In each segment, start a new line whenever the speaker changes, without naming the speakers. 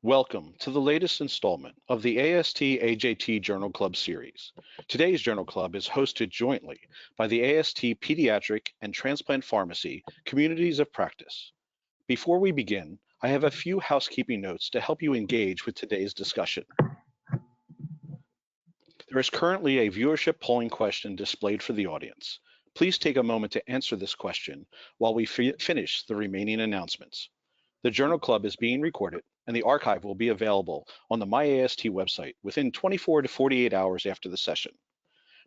Welcome to the latest installment of the AST-AJT Journal Club series. Today's Journal Club is hosted jointly by the AST Pediatric and Transplant Pharmacy Communities of Practice. Before we begin, I have a few housekeeping notes to help you engage with today's discussion. There is currently a viewership polling question displayed for the audience. Please take a moment to answer this question while we finish the remaining announcements. The Journal Club is being recorded, and the archive will be available on the MyAST website within 24 to 48 hours after the session.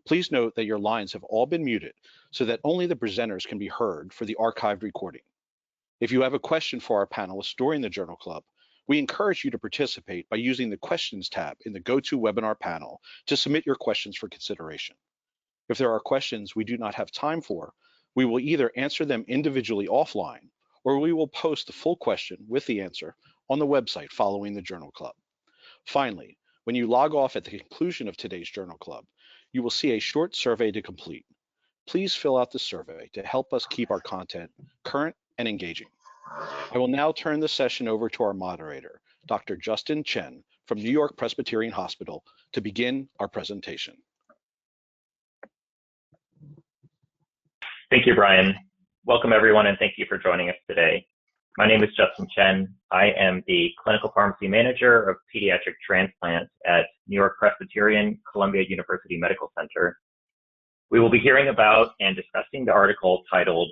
Please note that your lines have all been muted so that only the presenters can be heard for the archived recording. If you have a question for our panelists during the Journal Club, we encourage you to participate by using the Questions tab in the GoToWebinar panel to submit your questions for consideration. If there are questions we do not have time for, we will either answer them individually offline, or we will post the full question with the answer on the website following the Journal Club. Finally, when you log off at the conclusion of today's Journal Club, you will see a short survey to complete. Please fill out the survey to help us keep our content current and engaging. I will now turn the session over to our moderator, Dr. Justin Chen from New York-Presbyterian Hospital, to begin our presentation.
Thank you, Brian. Welcome, everyone, and thank you for joining us today. My name is Justin Chen. I am the Clinical Pharmacy Manager of Pediatric Transplant at New York-Presbyterian Columbia University Medical Center. We will be hearing about and discussing the article titled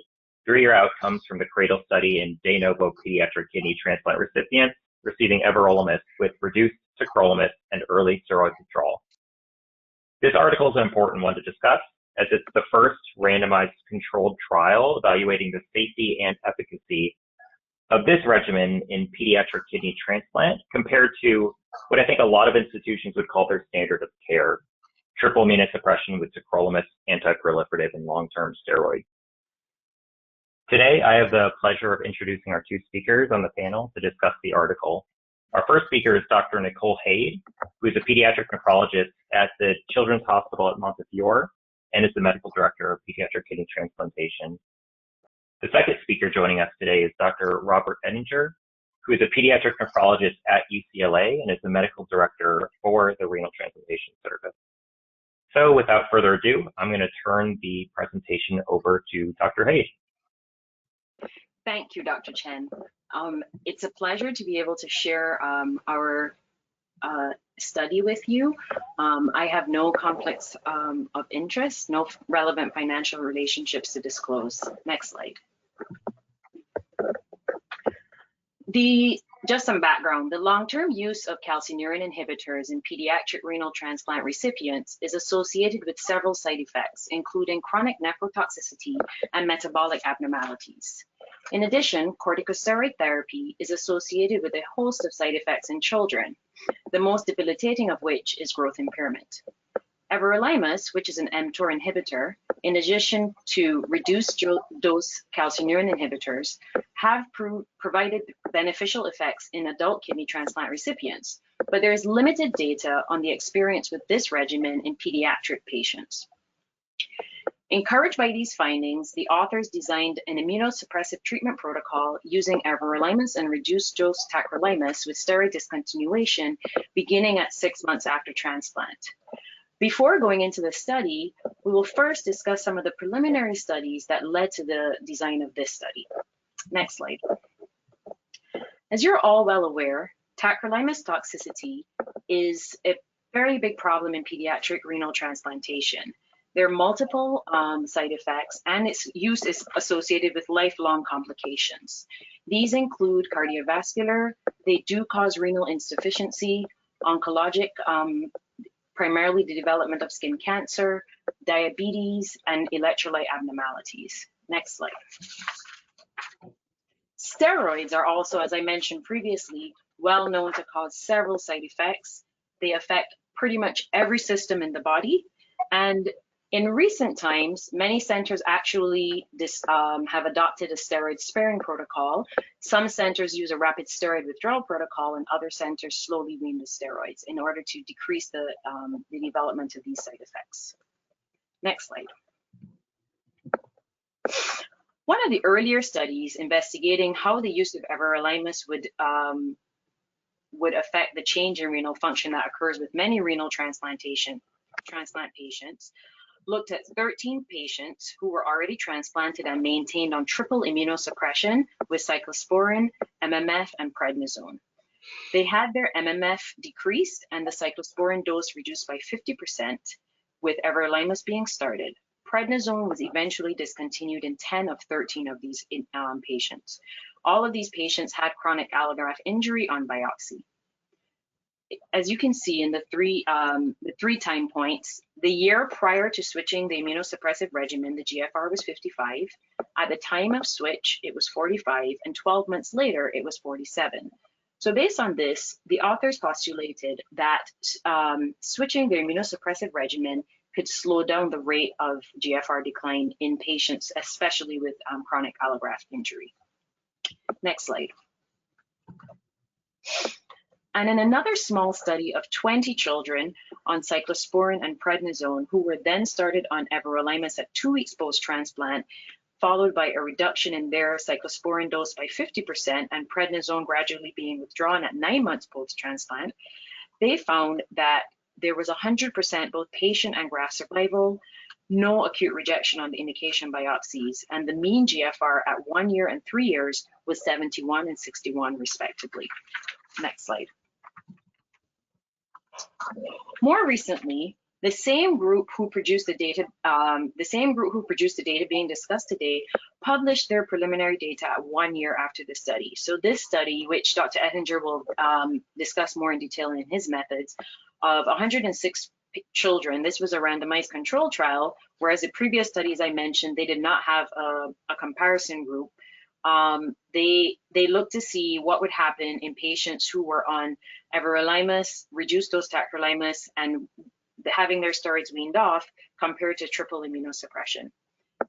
3-Year Outcomes from the CRADLE Study in De Novo Pediatric Kidney Transplant Recipients Receiving Everolimus with Reduced Tacrolimus and Early Steroid Withdrawal. This article is an important one to discuss, as it's the first randomized controlled trial evaluating the safety and efficacy of this regimen in pediatric kidney transplant compared to what I think a lot of institutions would call their standard of care, triple immunosuppression with tacrolimus, anti-proliferative, and long-term steroid. Today, I have the pleasure of introducing our two speakers on the panel to discuss the article. Our first speaker is Dr. Nicole Hayde, who is a pediatric nephrologist at the Children's Hospital at Montefiore and is the medical director of pediatric kidney transplantation. The second speaker joining us today is Dr. Robert Ettenger, who is a pediatric nephrologist at UCLA and is the medical director for the Renal Transplantation Service. So without further ado, I'm going to turn the presentation over to Dr. Hayde.
Thank you, Dr. Chen. It's a pleasure to be able to share our study with you. I have no conflicts of interest, no relevant financial relationships to disclose. Next slide. Just some background. The long-term use of calcineurin inhibitors in pediatric renal transplant recipients is associated with several side effects, including chronic nephrotoxicity and metabolic abnormalities. In addition, corticosteroid therapy is associated with a host of side effects in children, the most debilitating of which is growth impairment. Everolimus, which is an mTOR inhibitor, in addition to reduced dose calcineurin inhibitors, have provided beneficial effects in adult kidney transplant recipients, but there is limited data on the experience with this regimen in pediatric patients. Encouraged by these findings, the authors designed an immunosuppressive treatment protocol using everolimus and reduced dose tacrolimus with steroid discontinuation beginning at 6 months after transplant. Before going into the study, we will first discuss some of the preliminary studies that led to the design of this study. Next slide. As you're all well aware, tacrolimus toxicity is a very big problem in pediatric renal transplantation. There are multiple side effects, and its use is associated with lifelong complications. These include cardiovascular, they do cause renal insufficiency, oncologic, primarily the development of skin cancer, diabetes, and electrolyte abnormalities. Next slide. Steroids are also, as I mentioned previously, well known to cause several side effects. They affect pretty much every system in the body, and in recent times, many centers actually have adopted a steroid sparing protocol. Some centers use a rapid steroid withdrawal protocol, and other centers slowly wean the steroids in order to decrease the development of these side effects. Next slide. One of the earlier studies investigating how the use of everolimus would would affect the change in renal function that occurs with many renal transplant patients, looked at 13 patients who were already transplanted and maintained on triple immunosuppression with cyclosporin, MMF, and prednisone. They had their MMF decreased and the cyclosporin dose reduced by 50%, with everolimus being started. Prednisone was eventually discontinued in 10 of 13 of these patients. All of these patients had chronic allograft injury on biopsy. As you can see in the three time points, the year prior to switching the immunosuppressive regimen, the GFR was 55. At the time of switch, it was 45, and 12 months later, it was 47. So based on this, the authors postulated that switching the immunosuppressive regimen could slow down the rate of GFR decline in patients, especially with chronic allograft injury. Next slide. And in another small study of 20 children on cyclosporin and prednisone who were then started on everolimus at 2 weeks post-transplant, followed by a reduction in their cyclosporin dose by 50% and prednisone gradually being withdrawn at 9 months post-transplant, they found that there was 100% both patient and graft survival, no acute rejection on the indication biopsies, and the mean GFR at 1 year and 3 years was 71 and 61 respectively. Next slide. More recently, the same group who produced the data being discussed today published their preliminary data at 1 year after the study. So this study, which Dr. Ettenger will discuss more in detail in his methods, of 106 children, this was a randomized control trial, whereas the previous studies I mentioned, they did not have a comparison group. They looked to see what would happen in patients who were on everolimus, reduced dose tacrolimus, and having their steroids weaned off compared to triple immunosuppression.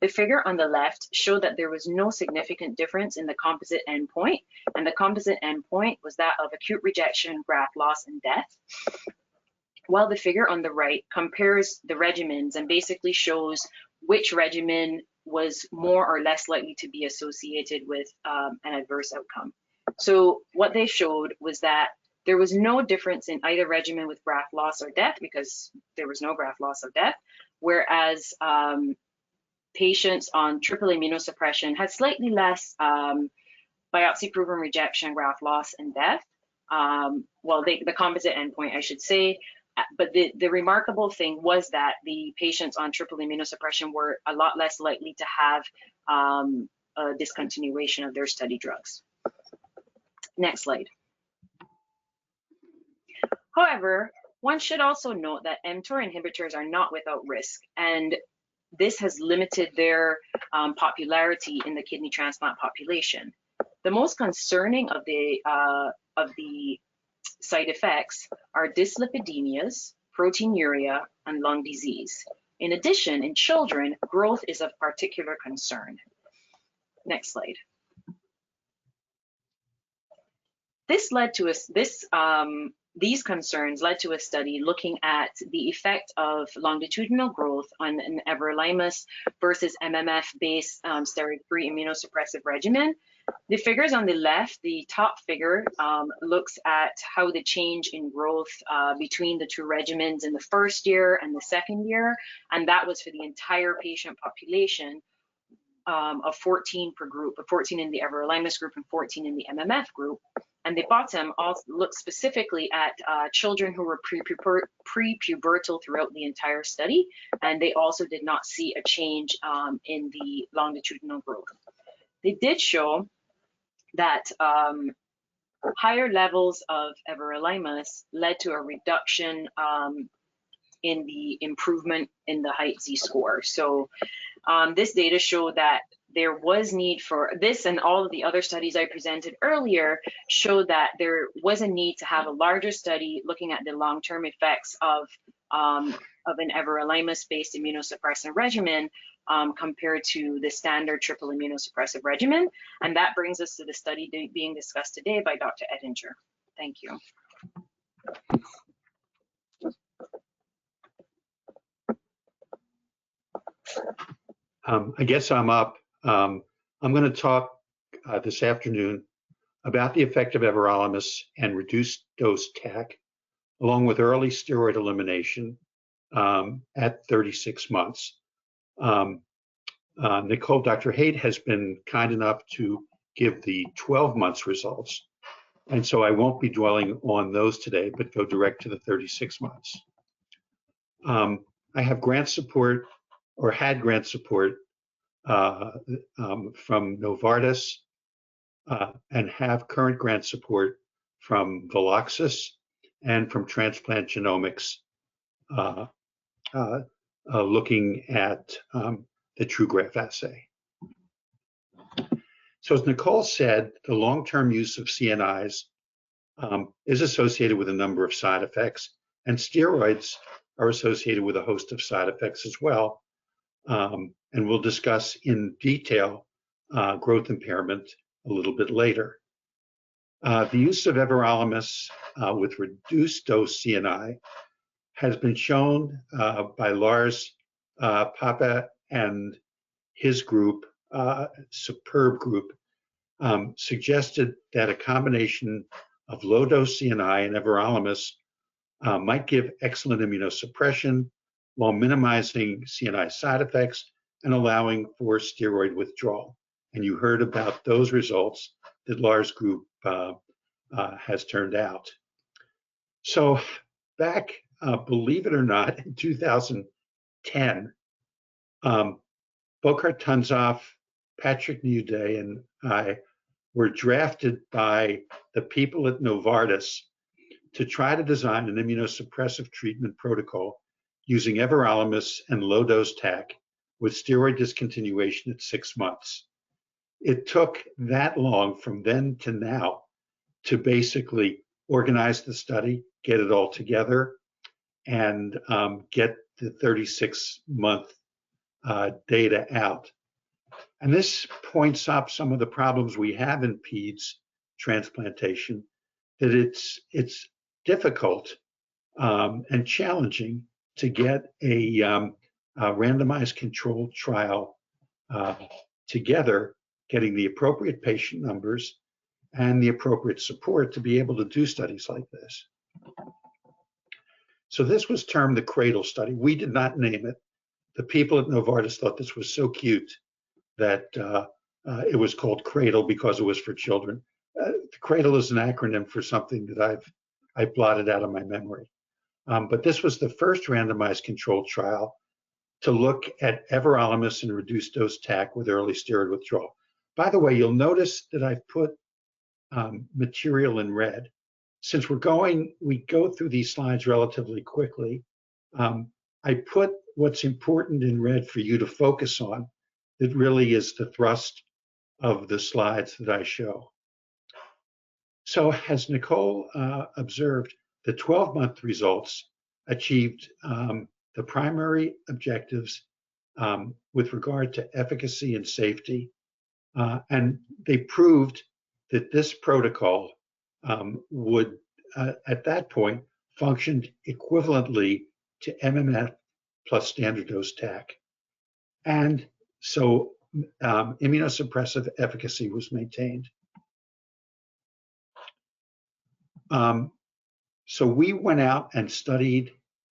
The figure on the left showed that there was no significant difference in the composite endpoint, and the composite endpoint was that of acute rejection, graft loss, and death. While the figure on the right compares the regimens and basically shows which regimen was more or less likely to be associated with an adverse outcome. So what they showed was that there was no difference in either regimen with graft loss or death because there was no graft loss or death, whereas patients on triple immunosuppression had slightly less biopsy-proven rejection, graft loss, and death. The composite endpoint, I should say. But the remarkable thing was that the patients on triple immunosuppression were a lot less likely to have a discontinuation of their study drugs. Next slide. However, one should also note that mTOR inhibitors are not without risk, and this has limited their popularity in the kidney transplant population. The most concerning of the side effects are dyslipidemias, proteinuria, and lung disease. In addition, in children, growth is of particular concern. Next slide. These concerns led to a study looking at the effect of longitudinal growth on an everolimus versus MMF-based steroid-free immunosuppressive regimen. The figures on the left, the top figure looks at how the change in growth between the two regimens in the first year and the second year, and that was for the entire patient population of 14 per group, 14 in the everolimus group and 14 in the MMF group. And the bottom also looks specifically at children who were pre-pubertal throughout the entire study, and they also did not see a change in the longitudinal growth. They did show that higher levels of everolimus led to a reduction in the improvement in the height Z-score. So this data showed that there was need for this, and all of the other studies I presented earlier showed that there was a need to have a larger study looking at the long-term effects of an everolimus-based immunosuppressant regimen compared to the standard triple immunosuppressive regimen. And that brings us to the study being discussed today by Dr. Ettenger. Thank you.
I guess I'm up. I'm going to talk this afternoon about the effect of everolimus and reduced dose TAC, along with early steroid elimination at 36 months. Nicole, Dr. Hayde has been kind enough to give the 12 months results. And so I won't be dwelling on those today, but go direct to the 36 months. I have grant support, or had grant support from Novartis, and have current grant support from Veloxis and from Transplant Genomics, looking at the TrueGraph assay. So as Nicole said, the long-term use of CNIs is associated with a number of side effects, and steroids are associated with a host of side effects as well. And we'll discuss in detail growth impairment a little bit later. The use of everolimus with reduced dose CNI has been shown by Lars Papa and his group, superb group, suggested that a combination of low-dose CNI and everolimus might give excellent immunosuppression while minimizing CNI side effects and allowing for steroid withdrawal. And you heard about those results that Lars' group has turned out. So back, believe it or not, in 2010, Bokart Tunzoff, Patrick Newday, and I were drafted by the people at Novartis to try to design an immunosuppressive treatment protocol using everolimus and low-dose TAC with steroid discontinuation at 6 months. It took that long from then to now to basically organize the study, get it all together, and get the 36-month data out. And this points up some of the problems we have in peds transplantation, that it's difficult and challenging to get a randomized controlled trial together, getting the appropriate patient numbers and the appropriate support to be able to do studies like this. So this was termed the CRADLE study. We did not name it. The people at Novartis thought this was so cute that it was called CRADLE because it was for children. CRADLE is an acronym for something that I blotted out of my memory. But this was the first randomized controlled trial to look at everolimus and reduced dose TAC with early steroid withdrawal. By the way, you'll notice that I've put material in red. Since we go through these slides relatively quickly, I put what's important in red for you to focus on. That really is the thrust of the slides that I show. So as Nicole observed, the 12-month results achieved the primary objectives with regard to efficacy and safety, and they proved that this protocol would, at that point, functioned equivalently to MMF plus standard dose TAC. And so immunosuppressive efficacy was maintained. So we went out and studied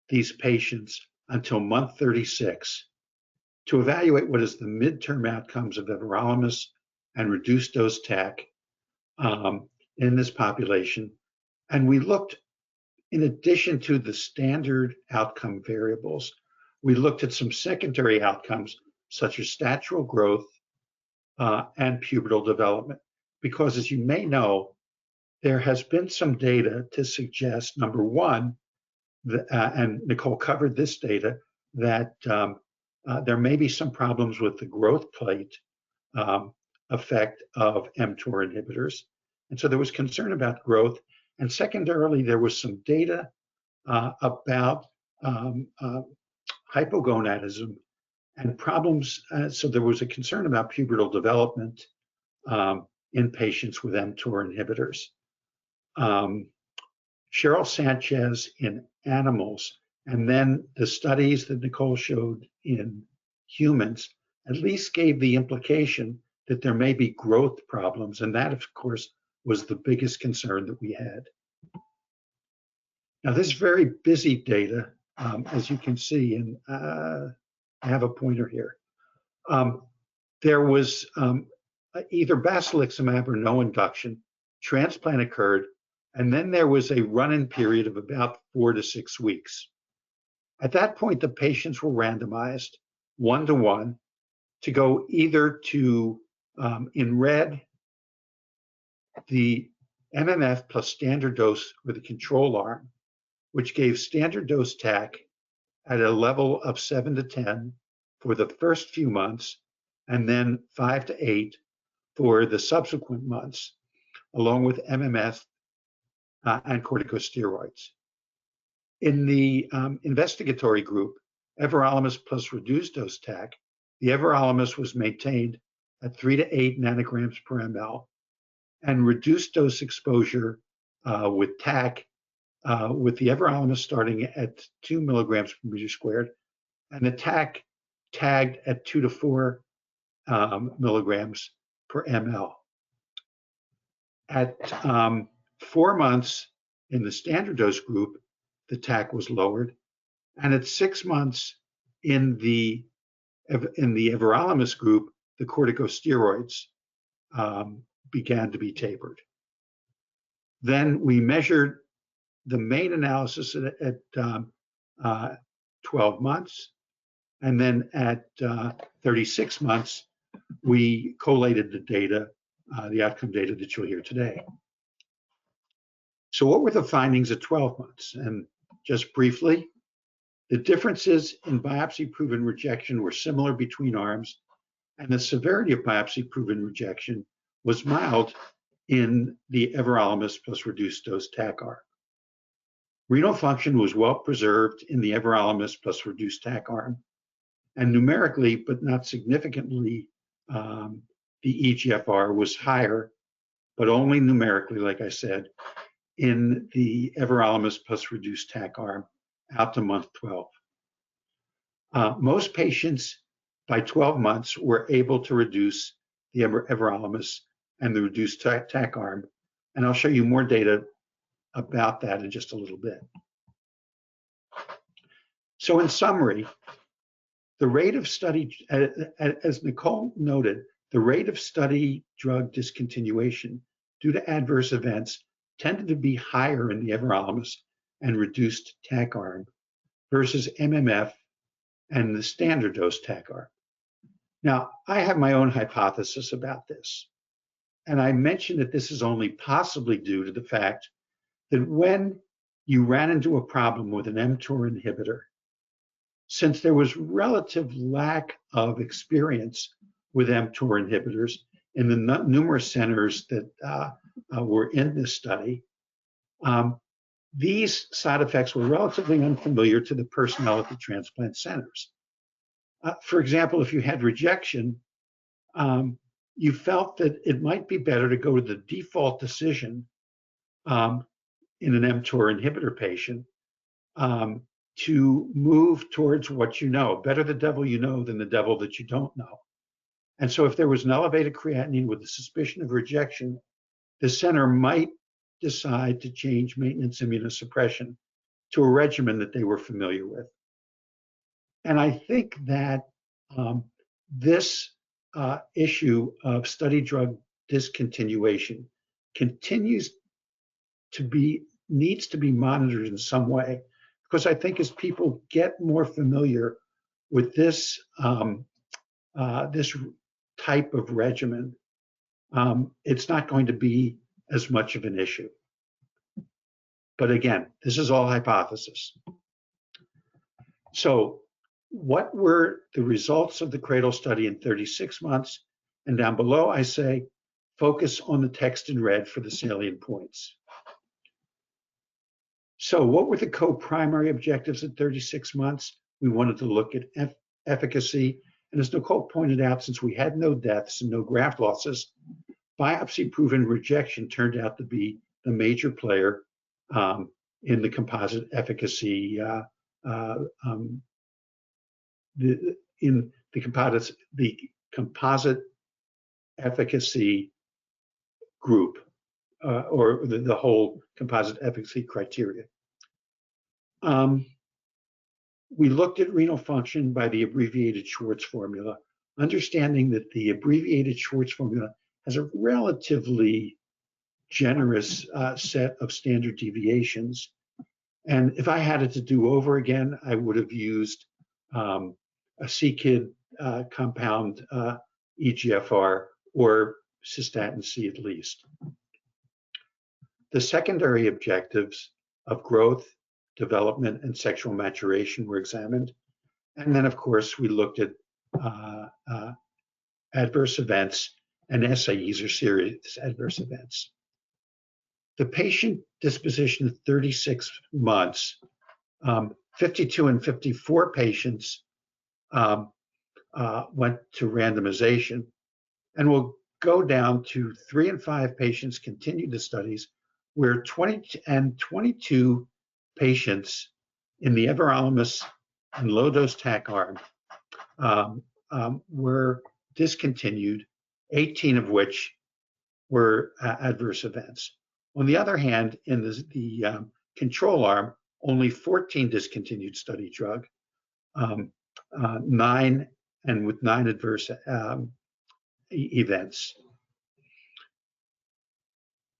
these patients until month 36 to evaluate what is the midterm outcomes of everolimus and reduced dose TAC in this population. And we looked, in addition to the standard outcome variables, we looked at some secondary outcomes such as statural growth and pubertal development. Because as you may know, there has been some data to suggest, number one, and Nicole covered this data, that there may be some problems with the growth plate effect of mTOR inhibitors. And so there was concern about growth. And secondarily, there was some data about hypogonadism and problems. So there was a concern about pubertal development in patients with mTOR inhibitors. Cheryl Sanchez in animals, and then the studies that Nicole showed in humans, at least gave the implication that there may be growth problems. And that, of course, was the biggest concern that we had. Now, this is very busy data, as you can see, and I have a pointer here. There was either basiliximab or no induction, transplant occurred, and then there was a run-in period of about 4 to 6 weeks. At that point, the patients were randomized 1-to-1 to go either to, in red, the MMF plus standard dose or the control arm, which gave standard dose TAC at a level of 7 to 10 for the first few months, and then 5 to 8 for the subsequent months, along with MMF and corticosteroids. In the investigatory group, everolimus plus reduced dose TAC, the everolimus was maintained at 3 to 8 nanograms per ml, and reduced dose exposure with TAC, with the everolimus starting at 2 milligrams per meter squared, and the TAC tagged at 2 to 4 milligrams per ml. At 4 months in the standard dose group, the TAC was lowered, and at 6 months in the everolimus group, the corticosteroids began to be tapered. Then we measured the main analysis at 12 months, and then at 36 months, we collated the data, the outcome data that you'll hear today. So what were the findings at 12 months? And just briefly, the differences in biopsy-proven rejection were similar between arms, and the severity of biopsy-proven rejection was mild in the everolimus plus reduced dose TAC arm. Renal function was well preserved in the everolimus plus reduced TAC arm, and numerically, but not significantly, the eGFR was higher, but only numerically, like I said, in the everolimus plus reduced TAC arm out to month 12. Most patients by 12 months were able to reduce the everolimus and the reduced TAC arm, and I'll show you more data about that in just a little bit. So in summary, the rate of study, as Nicole noted, the rate of study drug discontinuation due to adverse events tended to be higher in the everolimus and reduced TAC arm versus MMF and the standard dose TAC arm. Now, I have my own hypothesis about this, and I mentioned that this is only possibly due to the fact that when you ran into a problem with an mTOR inhibitor, since there was relative lack of experience with mTOR inhibitors in the numerous centers that were in this study, these side effects were relatively unfamiliar to the personnel at the transplant centers. For example, if you had rejection, you felt that it might be better to go to the default decision in an mTOR inhibitor patient to move towards what you know. Better the devil you know than the devil that you don't know. And so if there was an elevated creatinine with a suspicion of rejection, the center might decide to change maintenance immunosuppression to a regimen that they were familiar with. And I think that this issue of study drug discontinuation needs to be monitored in some way, because I think as people get more familiar with this this type of regimen, it's not going to be as much of an issue. But again, this is all hypothesis. So what were the results of the CRADLE study in 36 months? And down below, I say, focus on the text in red for the salient points. So what were the co-primary objectives at 36 months? We wanted to look at efficacy. And as Nicole pointed out, since we had no deaths and no graft losses, biopsy-proven rejection turned out to be the major player in the composite efficacy composite efficacy group. or the whole composite efficacy criteria. We looked at renal function by the abbreviated Schwartz formula, understanding that the abbreviated Schwartz formula has a relatively generous set of standard deviations. And if I had it to do over again, I would have used a CKID compound EGFR or cystatin C at least. The secondary objectives of growth, development, and sexual maturation were examined. And then, of course, we looked at adverse events and SAEs, or serious adverse events. The patient disposition at 36 months, 52 and 54 patients went to randomization, and we'll go down to 3 and 5 patients continued the studies, where 20 and 22 patients in the everolimus and low-dose TAC arm were discontinued, 18 of which were adverse events. On the other hand, in the control arm, only 14 discontinued study drug, 9 adverse events.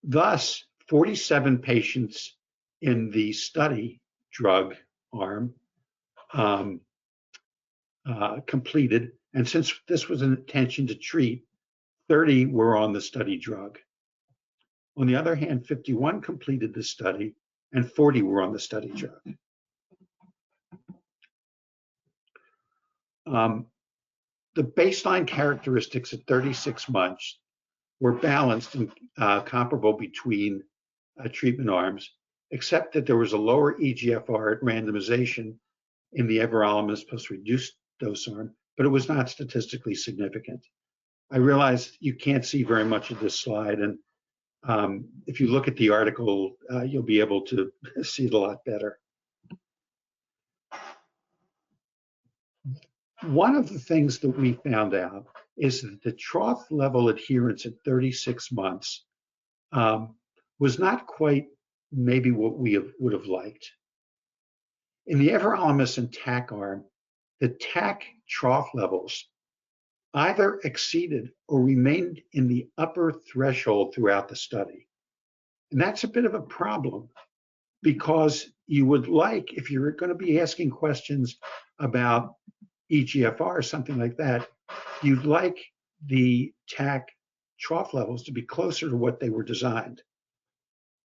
Thus, 47 patients in the study drug arm completed, and since this was an intention to treat, 30 were on the study drug. On the other hand, 51 completed the study and 40 were on the study drug. The baseline characteristics at 36 months were balanced and comparable between treatment arms, except that there was a lower EGFR at randomization in the everolimus plus reduced dose arm, but it was not statistically significant. I realize you can't see very much of this slide, and if you look at the article, you'll be able to see it a lot better. One of the things that we found out is that the trough level adherence at 36 months was not quite maybe what we would have liked. In the everolimus and TAC arm, the TAC trough levels either exceeded or remained in the upper threshold throughout the study. And that's a bit of a problem, because you would like, if you're going to be asking questions about EGFR or something like that, you'd like the TAC trough levels to be closer to what they were designed.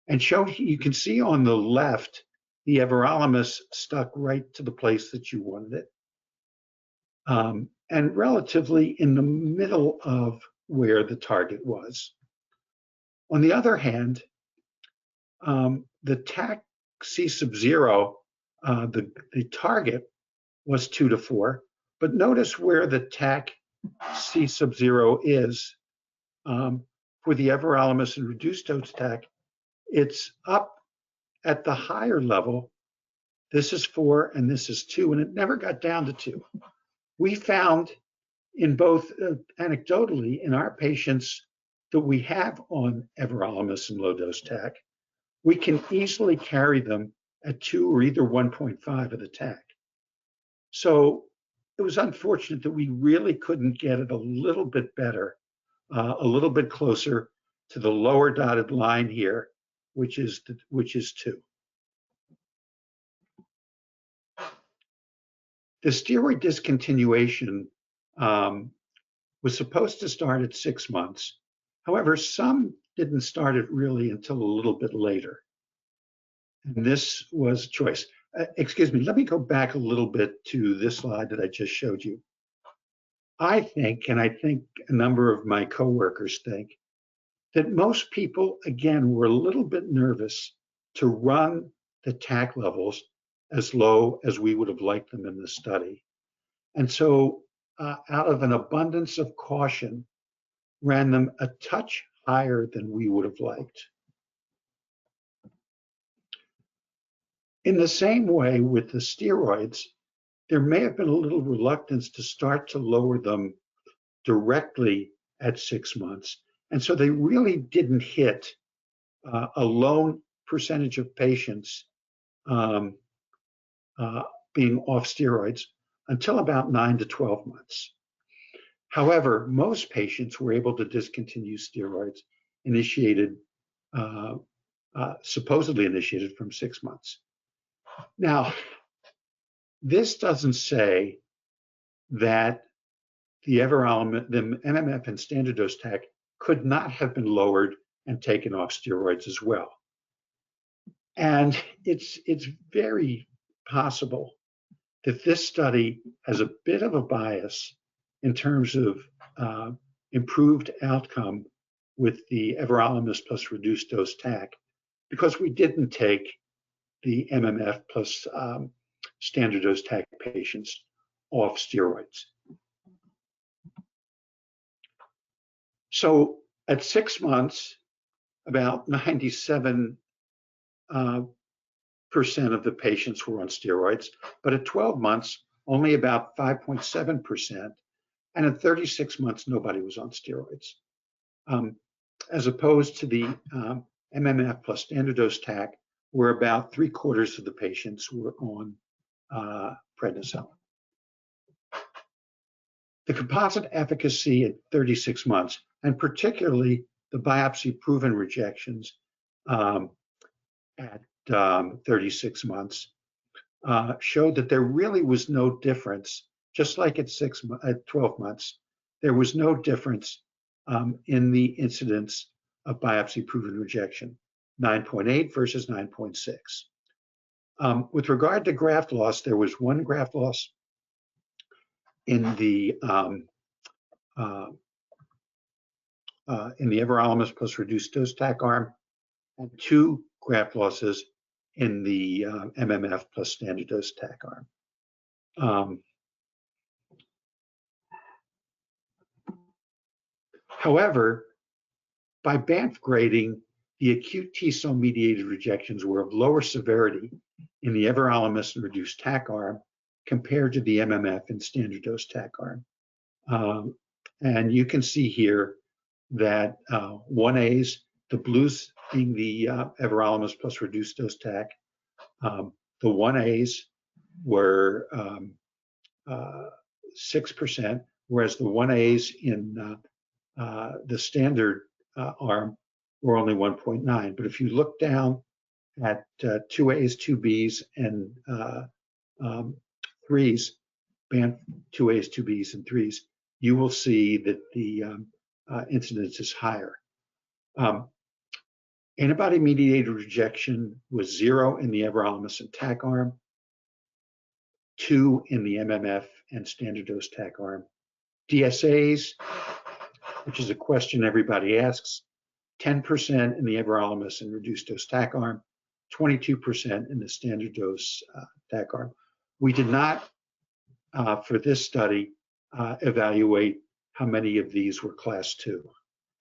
And you can see on the left, the everolimus stuck right to the place that you wanted it, and relatively in the middle of where the target was. On the other hand, the TAC C sub 0, the target was 2 to 4, but notice where the TAC C sub 0 is for the everolimus and reduced dose TAC. It's up at the higher level. This is 4 and this is 2, and it never got down to 2. We found in both anecdotally in our patients that we have on everolimus and low dose TAC, we can easily carry them at 2 or either 1.5 of the TAC. So it was unfortunate that we really couldn't get it a little bit better, a little bit closer to the lower dotted line here, which is 2. The steroid discontinuation was supposed to start at 6 months. However, some didn't start it really until a little bit later. And this was a choice. Excuse me, let me go back a little bit to this slide that I just showed you. I think, and I think a number of my coworkers think, that most people, again, were a little bit nervous to run the TAC levels as low as we would have liked them in the study. And so out of an abundance of caution, ran them a touch higher than we would have liked. In the same way with the steroids, there may have been a little reluctance to start to lower them directly at 6 months. And so they really didn't hit a low percentage of patients being off steroids until about 9 to 12 months. However, most patients were able to discontinue steroids supposedly initiated from 6 months. Now, this doesn't say that the MMF and standard dose TAC could not have been lowered and taken off steroids as well. And it's very possible that this study has a bit of a bias in terms of improved outcome with the everolimus plus reduced dose TAC, because we didn't take the MMF plus standard dose TAC patients off steroids. So at 6 months, about 97% of the patients were on steroids, but at 12 months, only about 5.7%, and at 36 months, nobody was on steroids, as opposed to the MMF plus standard dose TAC, where about 3/4 of the patients were on prednisone. The composite efficacy at 36 months, and particularly the biopsy-proven rejections at 36 months, showed that there really was no difference, just like at 12 months, there was no difference in the incidence of biopsy-proven rejection, 9.8 versus 9.6. With regard to graft loss, there was one graft loss in the everolimus plus reduced dose TAC arm, and 2 graft losses in the MMF plus standard dose TAC arm. However, by Banff grading, the acute T-cell mediated rejections were of lower severity in the everolimus and reduced TAC arm compared to the MMF and standard dose TAC arm. And you can see here that 1As, the blues being the everolimus plus reduced dose TAC, the 1As were 6%, whereas the 1As in the standard arm were only 1.9. But if you look down at 2As, 2Bs, and 3s, Banff 2As, 2Bs, and 3s, you will see that the incidence is higher. Antibody-mediated rejection was 0 in the everolimus and TAC arm, 2 in the MMF and standard dose TAC arm. DSAs, which is a question everybody asks, 10% in the everolimus and reduced dose TAC arm, 22% in the standard dose TAC arm. We did not, for this study, evaluate how many of these were class 2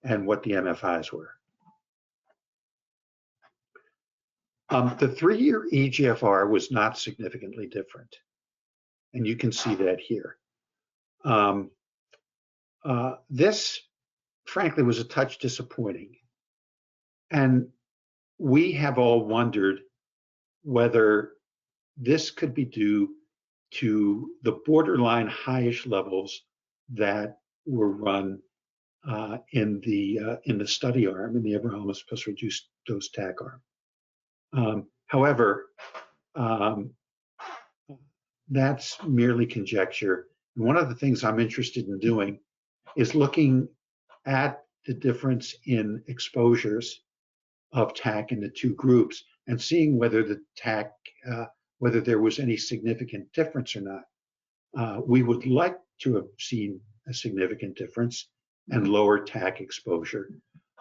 and what the MFIs were. The 3-year eGFR was not significantly different, and you can see that here. This, frankly, was a touch disappointing, and we have all wondered whether this could be due to the borderline highish levels that were run in the study arm, in the everolimus plus reduced dose TAC arm. However, that's merely conjecture. And one of the things I'm interested in doing is looking at the difference in exposures of TAC in the 2 groups and seeing whether the TAC, whether there was any significant difference or not. We would like to have seen a significant difference and lower TAC exposure,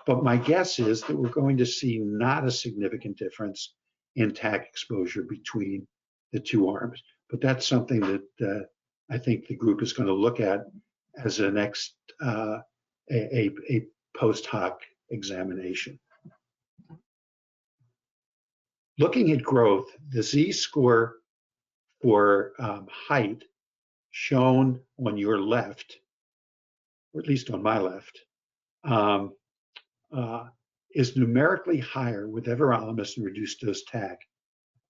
but my guess is that we're going to see not a significant difference in TAC exposure between the 2 arms. But that's something that I think the group is going to look at as a next a post hoc examination. Looking at growth, the Z-score for height shown on your left, or at least on my left, is numerically higher with everolimus and reduced dose TAC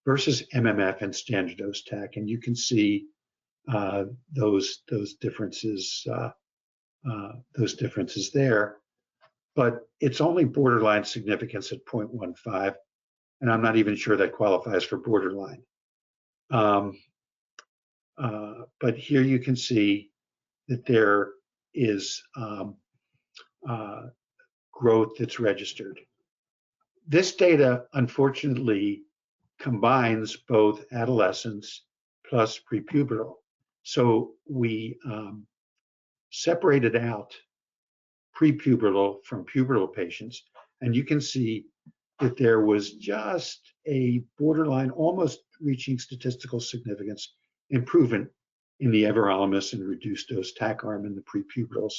versus MMF and standard dose TAC, and you can see those differences there. But it's only borderline significance at 0.15, and I'm not even sure that qualifies for borderline. But here you can see that there is growth that's registered. This data, unfortunately, combines both adolescents plus prepubertal. So we separated out prepubertal from pubertal patients, and you can see that there was just a borderline, almost reaching statistical significance improvement in the everolimus and reduced dose TAC arm in the prepubitals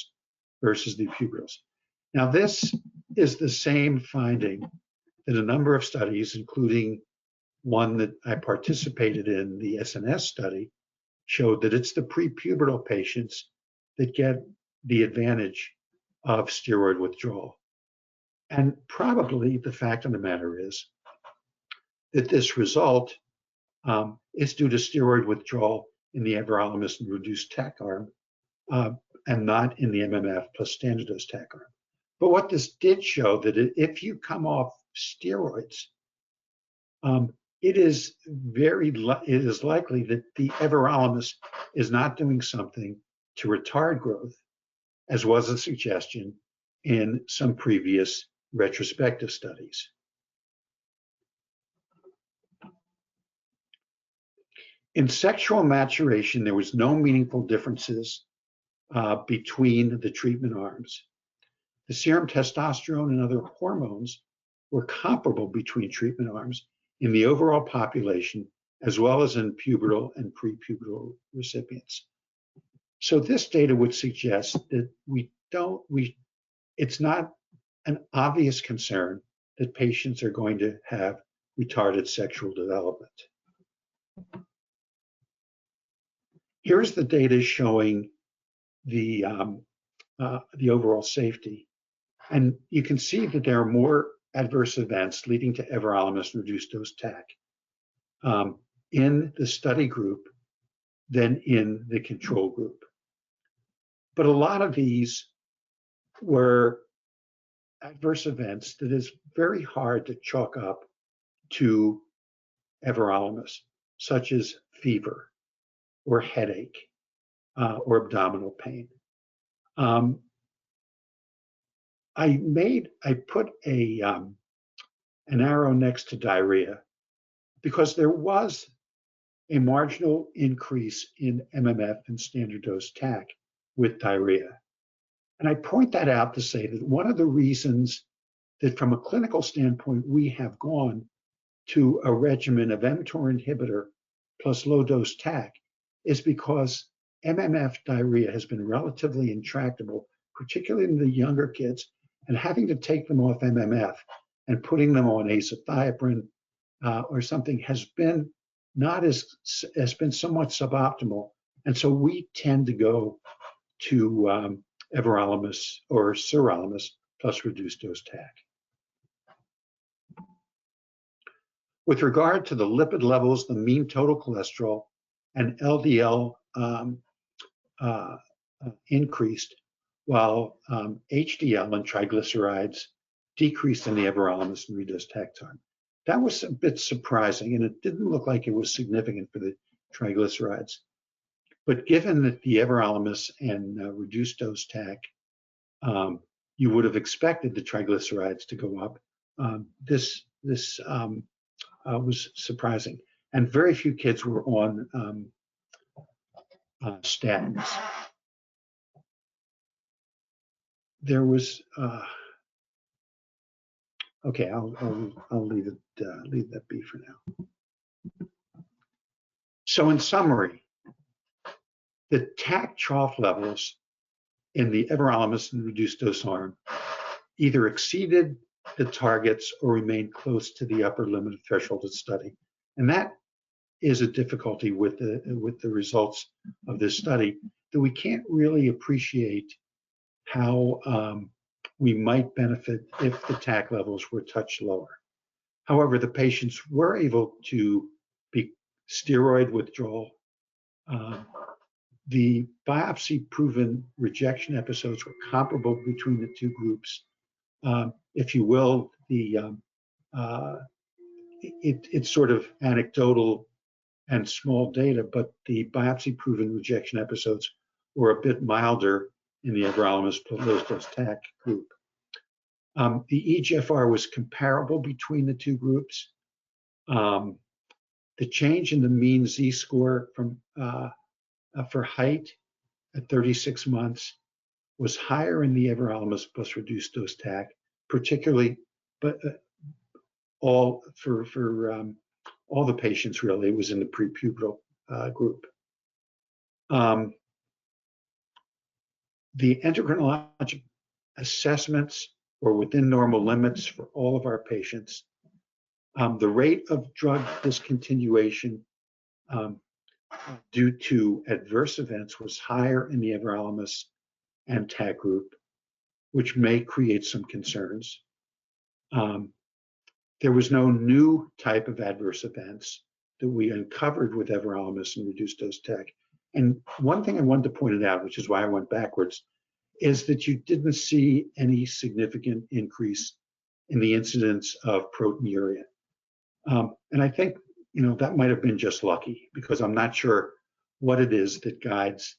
versus the pubertals. Now, this is the same finding that a number of studies, including one that I participated in, the SNS study, showed that it's the prepubertal patients that get the advantage of steroid withdrawal. And probably the fact of the matter is that this result is due to steroid withdrawal in the everolimus and reduced TAC arm and not in the MMF plus standard dose TAC arm. But what this did show that if you come off steroids, it is likely that the everolimus is not doing something to retard growth, as was a suggestion in some previous retrospective studies. In sexual maturation, there was no meaningful differences between the treatment arms. The serum testosterone and other hormones were comparable between treatment arms in the overall population, as well as in pubertal and prepubertal recipients. So this data would suggest that it's not an obvious concern that patients are going to have retarded sexual development. Here's the data showing the overall safety. And you can see that there are more adverse events leading to everolimus and reduced dose TAC in the study group than in the control group. But a lot of these were adverse events that is very hard to chalk up to everolimus, such as fever or headache or abdominal pain. I put an arrow next to diarrhea because there was a marginal increase in MMF and standard dose TAC with diarrhea. And I point that out to say that one of the reasons that from a clinical standpoint, we have gone to a regimen of mTOR inhibitor plus low dose TAC is because MMF diarrhea has been relatively intractable, particularly in the younger kids, and having to take them off MMF and putting them on azathioprine or something has been somewhat suboptimal. And so we tend to go to everolimus or sirolimus plus reduced dose TAC. With regard to the lipid levels, the mean total cholesterol and LDL increased, while HDL and triglycerides decreased in the everolimus and reduced TAC arm. That was a bit surprising, and it didn't look like it was significant for the triglycerides. But given that the everolimus and reduced dose TAC, you would have expected the triglycerides to go up. This was surprising, and very few kids were on statins. There was okay. I'll leave that be for now. So in summary, the TAC trough levels in the everolimus and reduced dose arm either exceeded the targets or remained close to the upper limit of threshold of study, and that is a difficulty with the results of this study, that we can't really appreciate how we might benefit if the TAC levels were touched lower. However, the patients were able to be steroid withdrawal. The biopsy-proven rejection episodes were comparable between the two groups. If you will, it's sort of anecdotal and small data, but the biopsy-proven rejection episodes were a bit milder in the everolimus plus low-dose TAC group. The eGFR was comparable between the two groups. The change in the mean Z-score from for height at 36 months was higher in the everolimus plus reduced dose TAC, particularly, but all for all the patients really. It was in the prepubertal group. The endocrinologic assessments were within normal limits for all of our patients. The rate of drug discontinuation due to adverse events was higher in the everolimus and TAC group, which may create some concerns. There was no new type of adverse events that we uncovered with everolimus and reduced dose TAC. And one thing I wanted to point it out, which is why I went backwards, is that you didn't see any significant increase in the incidence of proteinuria. And I think, that might have been just lucky, because I'm not sure what it is that guides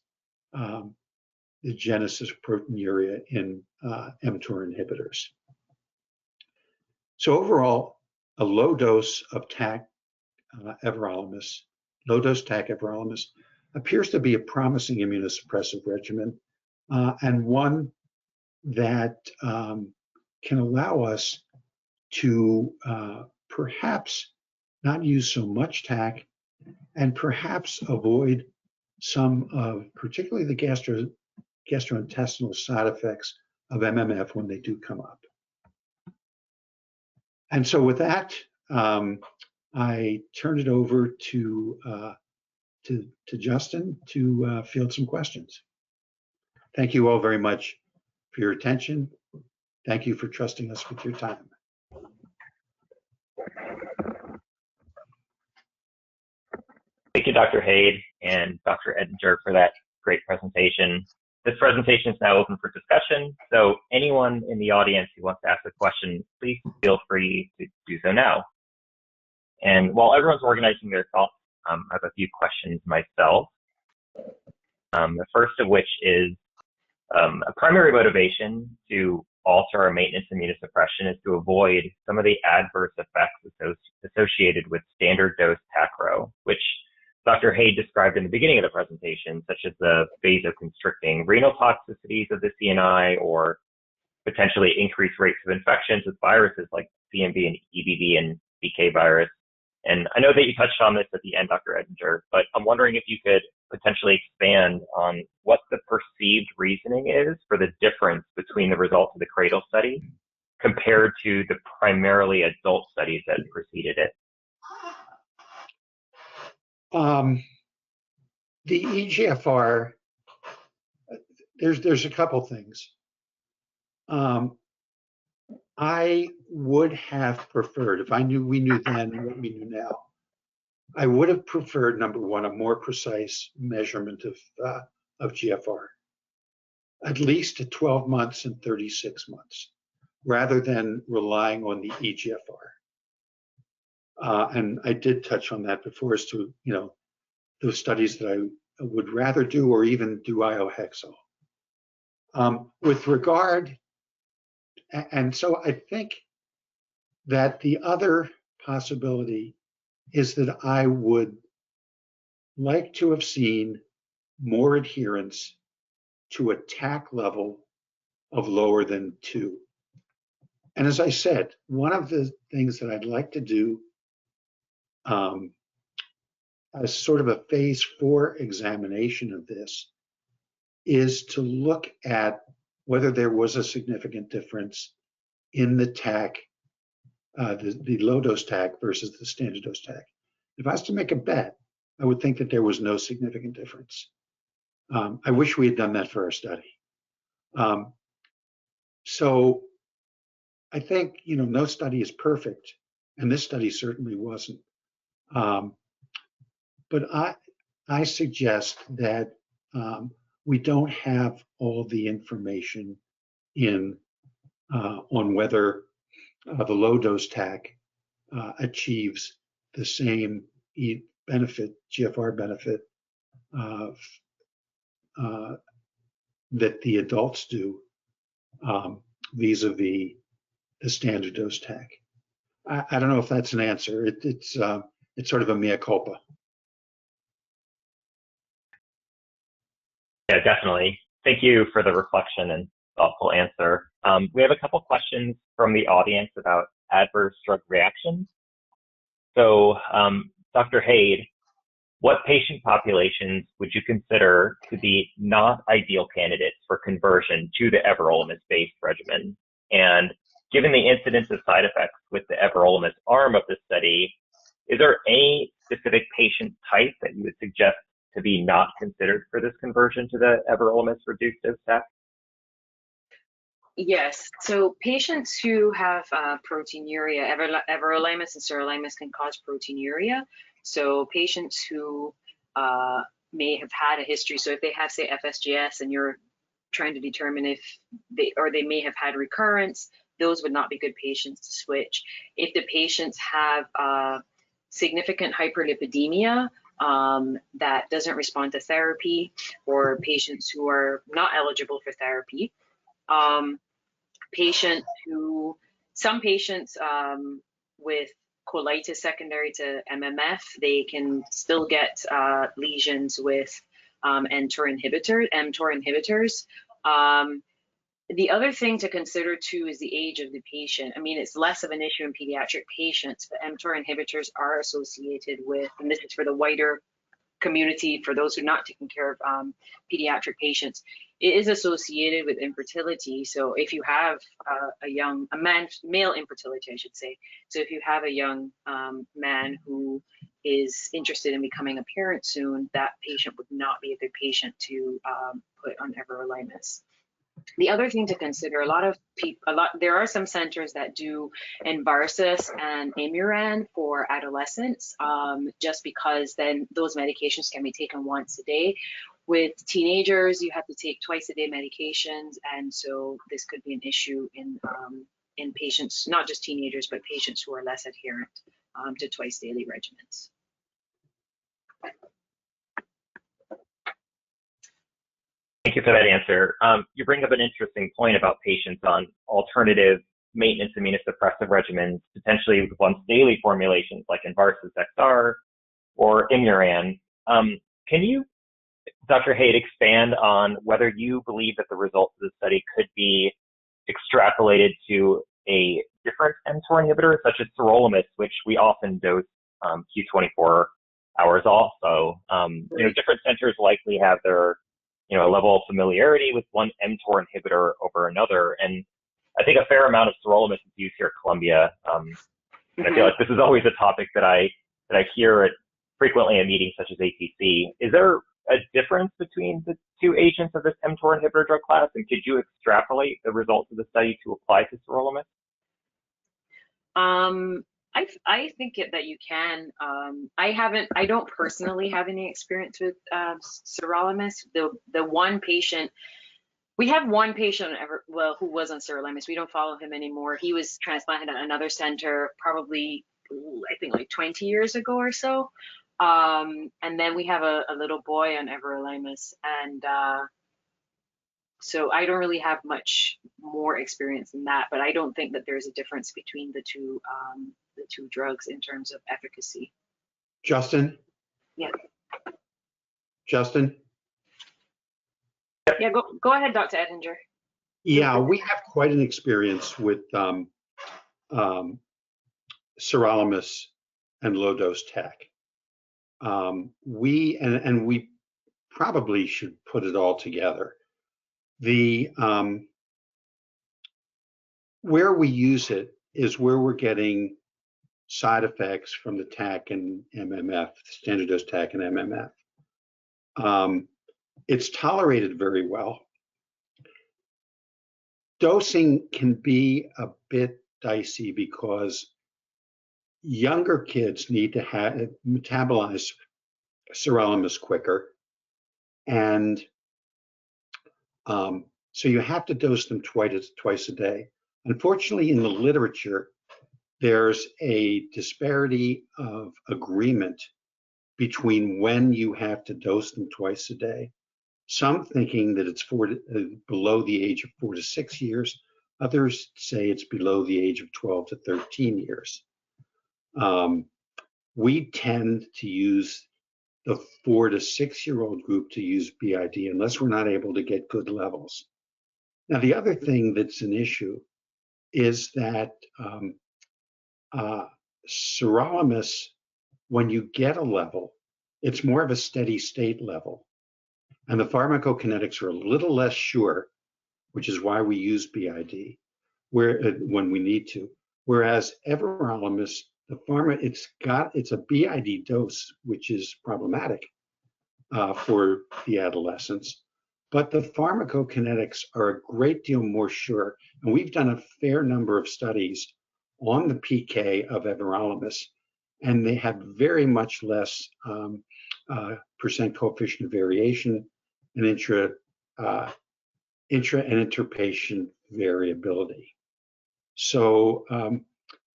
the genesis of proteinuria in mTOR inhibitors. So overall, a low dose of TAC everolimus, low dose TAC everolimus, appears to be a promising immunosuppressive regimen, and one that can allow us to perhaps not use so much TAC, and perhaps avoid some of, particularly the gastrointestinal side effects of MMF when they do come up. And so with that, I turn it over to Justin to field some questions. Thank you all very much for your attention. Thank you for trusting us with your time.
Thank you, Dr. Hayde and Dr. Ettenger, for that great presentation. This presentation is now open for discussion, so anyone in the audience who wants to ask a question, please feel free to do so now. And while everyone's organizing their thoughts, I have a few questions myself. The first of which is a primary motivation to alter our maintenance immunosuppression is to avoid some of the adverse effects associated with standard dose tacro, which Dr. Hayde described in the beginning of the presentation, such as the vasoconstricting renal toxicities of the CNI, or potentially increased rates of infections with viruses like CMV and EBV and BK virus. And I know that you touched on this at the end, Dr. Ettenger, but I'm wondering if you could potentially expand on what the perceived reasoning is for the difference between the results of the CRADLE study compared to the primarily adult studies that preceded it.
The eGFR, there's a couple things. I would have preferred, if we knew then what we knew now, I would have preferred, number one, a more precise measurement of GFR, at least at 12 months and 36 months, rather than relying on the eGFR. And I did touch on that before as to, those studies that I would rather do, or even do iohexol. With regard, and so I think that the other possibility is that I would like to have seen more adherence to a TAC level of lower than 2. And as I said, one of the things that I'd like to do as sort of a phase 4 examination of this is to look at whether there was a significant difference in the TAC, the low dose TAC versus the standard dose TAC. If I was to make a bet, I would think that there was no significant difference. I wish we had done that for our study. So I think, no study is perfect, and this study certainly wasn't. But I suggest that we don't have all the information on whether the low dose TAC achieves the same benefit, GFR benefit, that the adults do vis-a-vis the standard dose TAC. I don't know if that's an answer. It's sort of a mea culpa.
Yeah, definitely. Thank you for the reflection and thoughtful answer. We have a couple questions from the audience about adverse drug reactions. So, Dr. Hayde, what patient populations would you consider to be not ideal candidates for conversion to the everolimus-based regimen? And given the incidence of side effects with the everolimus arm of the study, is there any specific patient type that you would suggest to be not considered for this conversion to the everolimus reduced dose TAC?
Yes, so patients who have proteinuria, everolimus and sirolimus can cause proteinuria. So patients who may have had a history, so if they have, say, FSGS and you're trying to determine if they may have had recurrence, those would not be good patients to switch. If the patients have significant hyperlipidemia that doesn't respond to therapy, or patients who are not eligible for therapy, some patients with colitis secondary to MMF, they can still get lesions with mTOR inhibitors. The other thing to consider too is the age of the patient. I mean, it's less of an issue in pediatric patients, but mTOR inhibitors are associated with, and this is for the wider community, for those who are not taking care of pediatric patients, it is associated with infertility. So if you have male infertility, I should say. So if you have a young man who is interested in becoming a parent soon, that patient would not be a good patient to put on everolimus. The other thing to consider, there are some centers that do Envarsus and Imuran for adolescents, just because then those medications can be taken once a day. With teenagers, you have to take twice-a-day medications, and so this could be an issue in patients, not just teenagers, but patients who are less adherent to twice-daily regimens.
Thank you for that answer. You bring up an interesting point about patients on alternative maintenance immunosuppressive regimens, potentially with once-daily formulations like Envarsus XR or Imuran. Can you, Dr. Hayde, expand on whether you believe that the results of the study could be extrapolated to a different mTOR inhibitor, such as sirolimus, which we often dose Q24 hours also? Different centers likely have their a level of familiarity with one mTOR inhibitor over another. And I think a fair amount of sirolimus is used here at Columbia. And I feel like this is always a topic that I hear frequently at meetings such as ATC. Is there a difference between the two agents of this mTOR inhibitor drug class? And could you extrapolate the results of the study to apply to sirolimus?
I think that you can. I don't personally have any experience with sirolimus. The one patient, we have one patient who was on sirolimus. We don't follow him anymore. He was transplanted at another center probably, I think, like 20 years ago or so. And then we have a little boy on everolimus, and so I don't really have much more experience than that, but I don't think that there's a difference between the two drugs in terms of efficacy.
Justin?
Yeah.
Justin?
Yeah, go ahead, Dr. Ettenger.
Yeah, we have quite an experience with sirolimus and low-dose TAC. We probably should put it all together. Where we use it is where we're getting side effects from the TAC and MMF, standard dose TAC and MMF. It's tolerated very well. Dosing can be a bit dicey because younger kids need to metabolize sirolimus quicker, and so you have to dose them twice a day. Unfortunately, in the literature, there's a disparity of agreement between when you have to dose them twice a day. Some thinking that it's below the age of 4 to 6 years. Others say it's below the age of 12 to 13 years. We tend to use the 4 to 6-year-old group to use BID unless we're not able to get good levels. Now, the other thing that's an issue is that sirolimus, when you get a level, it's more of a steady state level. And the pharmacokinetics are a little less sure, which is why we use BID when we need to. Whereas everolimus, it's a BID dose, which is problematic for the adolescents. But the pharmacokinetics are a great deal more sure. And we've done a fair number of studies on the PK of everolimus, and they have very much less percent coefficient of variation and intra and interpatient variability. So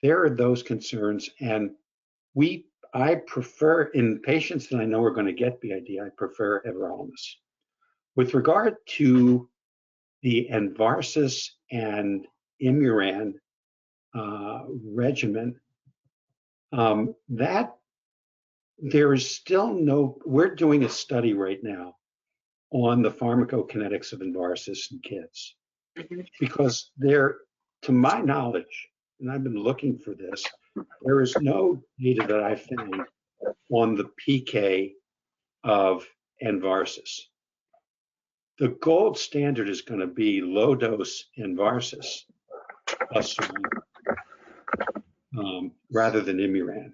there are those concerns, and I prefer, in patients that I know are going to get BID, I prefer everolimus. With regard to the Envarsus and Imuran regimen, that there is still we're doing a study right now on the pharmacokinetics of Envarsus in kids, because to my knowledge, and I've been looking for this, there is no data that I found on the PK of Envarsus. The gold standard is going to be low dose Envarsus plus rather than Imuran,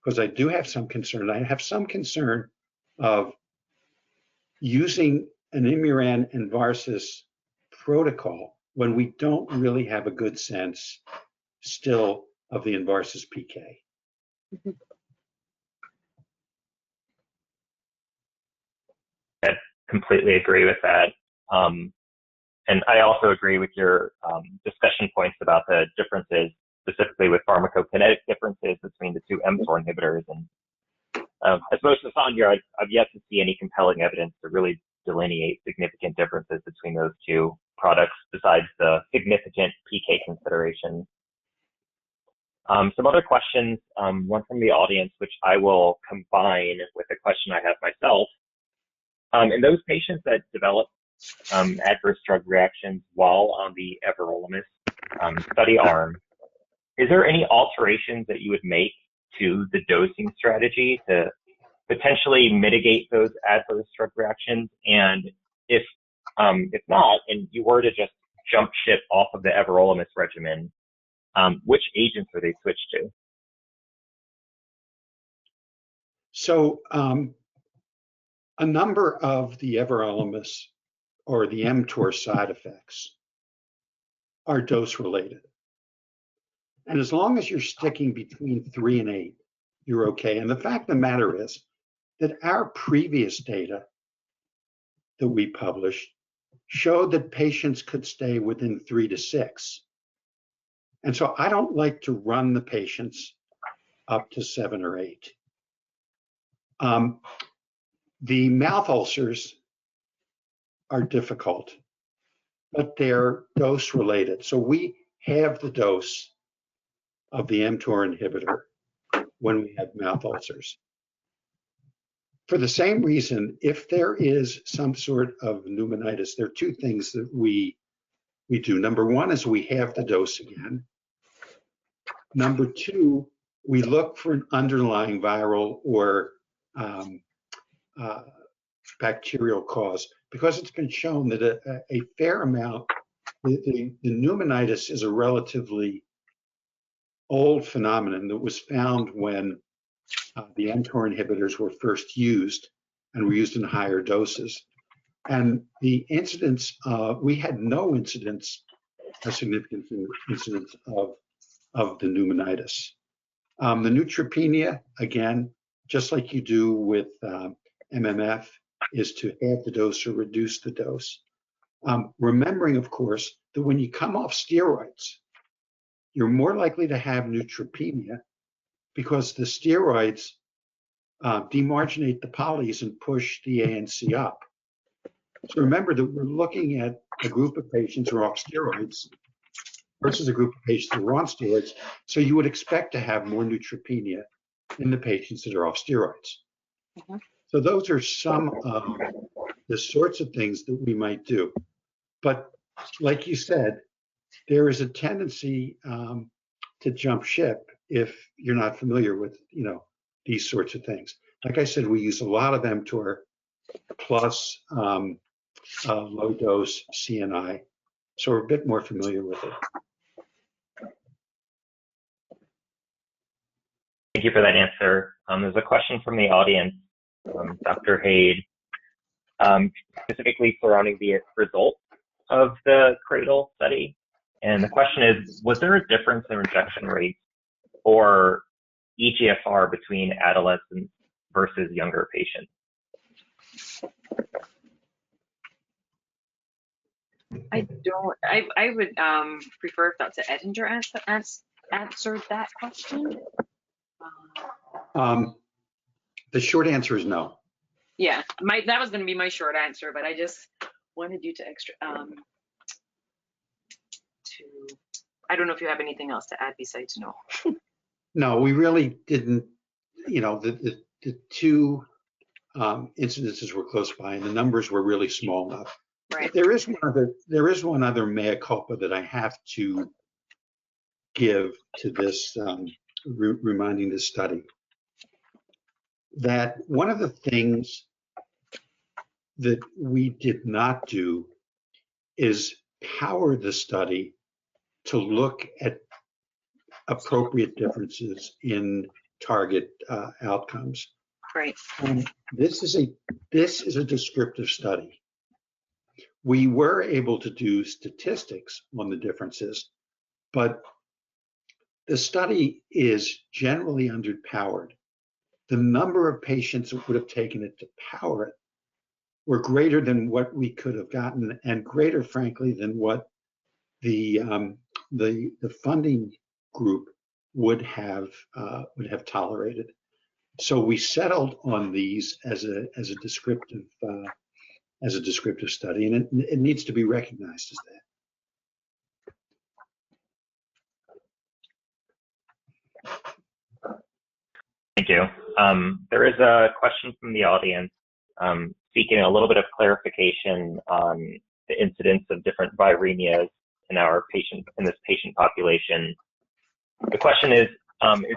because I do have some concern. I have some concern of using an Imuran Envarsus protocol when we don't really have a good sense still of the Envarsus PK.
I completely agree with that. And I also agree with your discussion points about the differences, specifically with pharmacokinetic differences between the two mTOR inhibitors. And as most of us on here, I've yet to see any compelling evidence to really delineate significant differences between those two products besides the significant PK considerations. Some other questions, one from the audience, which I will combine with a question I have myself. In those patients that develop adverse drug reactions while on the everolimus study arm, is there any alterations that you would make to the dosing strategy to potentially mitigate those adverse drug reactions? And if not, and you were to just jump ship off of the everolimus regimen, which agents are they switched to?
So a number of the everolimus or the mTOR side effects are dose related. And as long as you're sticking between 3 and 8, you're okay. And the fact of the matter is that our previous data that we published showed that patients could stay within 3 to 6. And so I don't like to run the patients up to 7 or 8. The mouth ulcers are difficult, but they're dose related. So we have the dose of the mTOR inhibitor when we have mouth ulcers. For the same reason, if there is some sort of pneumonitis, there are two things that we do. Number one is we have the dose again. Number two, we look for an underlying viral or bacterial cause, because it's been shown that a fair amount, the pneumonitis is a relatively old phenomenon that was found when the mTOR inhibitors were first used and were used in higher doses. And the incidence, we had no incidence a significant incidence of the pneumonitis. The neutropenia, again, just like you do with MMF, is to halve the dose or reduce the dose. Remembering, of course, that when you come off steroids, you're more likely to have neutropenia because the steroids demarginate the polys and push the ANC up. So remember that we're looking at a group of patients who are off steroids versus a group of patients who are on steroids. So you would expect to have more neutropenia in the patients that are off steroids.
Mhm.
So those are some of the sorts of things that we might do. But like you said, there is a tendency to jump ship if you're not familiar with, these sorts of things. Like I said, we use a lot of mTOR plus low dose CNI, so we're a bit more familiar with it.
Thank you for that answer. There's a question from the audience, Dr. Hayde, specifically surrounding the results of the CRADLE study. And the question is, was there a difference in rejection rates or eGFR between adolescents versus younger patients?
I would prefer if Dr. Ettenger answered that question.
The short answer is no.
Yeah, that was going to be my short answer, but I just wanted you to I don't know if you have anything else to add besides no.
No, we really didn't. The two incidences were close by, and the numbers were really small enough.
Right.
There is one other mea culpa that I have to give to this, reminding this study, that one of the things that we did not do is power the study to look at appropriate differences in target outcomes.
Right.
This is a descriptive study. We were able to do statistics on the differences, but the study is generally underpowered. The number of patients that would have taken it to power it were greater than what we could have gotten, and greater, frankly, than what the funding group would have tolerated. So we settled on these as a descriptive study, and it needs to be recognized as that.
Thank you. There is a question from the audience seeking a little bit of clarification on the incidence of different viremias in this patient population. The question is